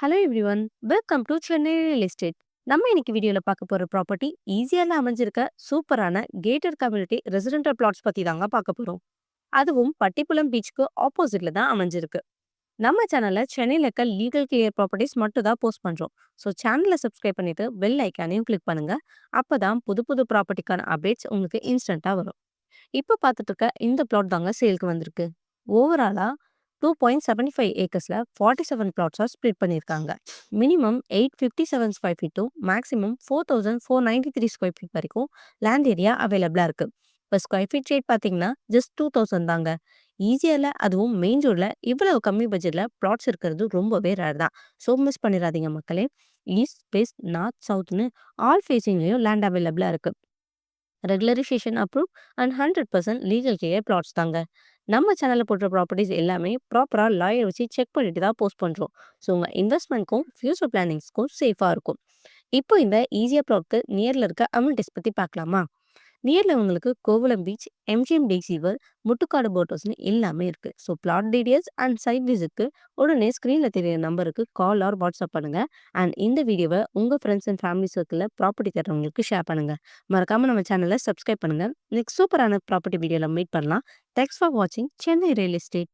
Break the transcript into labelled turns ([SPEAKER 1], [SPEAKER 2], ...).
[SPEAKER 1] Hello everyone, welcome to Chennai real estate. நம்ம இன்னைக்கு வீடியோல பார்க்க போற ப்ராப்பர்ட்டி ஈஸியால அமைஞ்சிருக்க சூப்பரான கேட்டட் கம்யூனிட்டி ரெசிடென்டல் பிளாட்ஸ் பத்தி தாங்க பார்க்க போறோம். அதுவும் பட்டிப்புலம் பீச்சுக்கு ஆப்போசிட்ல தான் அமைஞ்சிருக்கு. நம்ம சேனல்ல சென்னையில இருக்க லீகல் கிளியர் ப்ராப்பர்ட்டிஸ் மட்டும் தான் போஸ்ட் பண்றோம். ஸோ சேனலை சப்ஸ்கிரைப் பண்ணிட்டு பெல் ஐக்கானையும் கிளிக் பண்ணுங்க. அப்பதான் புது புது ப்ராப்பர்ட்டிக்கான அப்டேட்ஸ் உங்களுக்கு இன்ஸ்டன்ட்டா வரும். இப்போ பார்த்துட்டு இருக்க இந்த பிளாட் தாங்க சேலுக்கு வந்திருக்கு. ஓவராலா 2.75 ஏக்கர்ஸ்ல 47 பிளாட்ஸா ஸ்ப்ளிட் பண்ணியிருக்காங்க. Minimum 857 square feet to maximum 4493 square feet வரைக்கும் லேண்ட் ஏரியா அவைலபிளா இருக்கு. இப்போ ஸ்கொயர் ஃபீட் ரேட் பார்த்தீங்கன்னா ஜஸ்ட் 2000 தாங்க. ஈஸியால அதுவும் மெயின் ரோட்ல இவ்வளவு கம்மி பட்ஜெட்ல பிளாட்ஸ் இருக்கிறது ரொம்பவே ரேர் தான். ஸோ மிஸ் பண்ணிடாதீங்க மக்களே. ஈஸ்ட் வெஸ்ட் நார்த் சவுத்னு ஆல் ஃபேஸிங்லேயும் லேண்ட் அவைலபிளா இருக்கு. Regularisation approve and 100% legal clear plots தாங்க. நம்ம சேனல்ல போடுற ப்ராப்பர்ட்டிஸ் எல்லாமே ப்ராப்பரா லாயர் வச்சு செக் பண்ணிட்டு தான் போஸ்ட் பண்றோம். ஸோ உங்க இன்வெஸ்ட்மெண்ட்க்கும் ஃபியூச்சர் பிளானிங்ஸ்க்கும் சேஃபா இருக்கும். இப்போ இந்த ஈஸியா ப்ளாட்க்கு நியர்ல இருக்க அம்யூனிட்டிஸ் பத்தி பார்க்கலாமா? நியர்ல உங்களுக்கு கோவளம் பீச், எம்ஜிஎம் டேசிவர், முட்டுக்காடு போட் ஹவுஸ்னு எல்லாமே இருக்கு. So plot details and site விசிட்க்கு உடனே ஸ்க்ரீன்ல தெரியுற நம்பருக்கு கால் ஆர் வாட்ஸ்அப் பண்ணுங்க. அண்ட் இந்த வீடியோவை உங்க ஃப்ரெண்ட்ஸ் அண்ட் ஃபேமிலி சர்க்கிளில் ப்ராப்பர்ட்டி தரவங்களுக்கு ஷேர் பண்ணுங்க. மறக்காம நம்ம சேனலை சப்ஸ்கிரைப் பண்ணுங்க. நெக்ஸ்ட் சூப்பரான ப்ராப்பர்ட்டி வீடியோல மீட் பண்ணலாம். தேங்க்ஸ் ஃபார் வாட்சிங் சென்னை ரியல் எஸ்டேட்.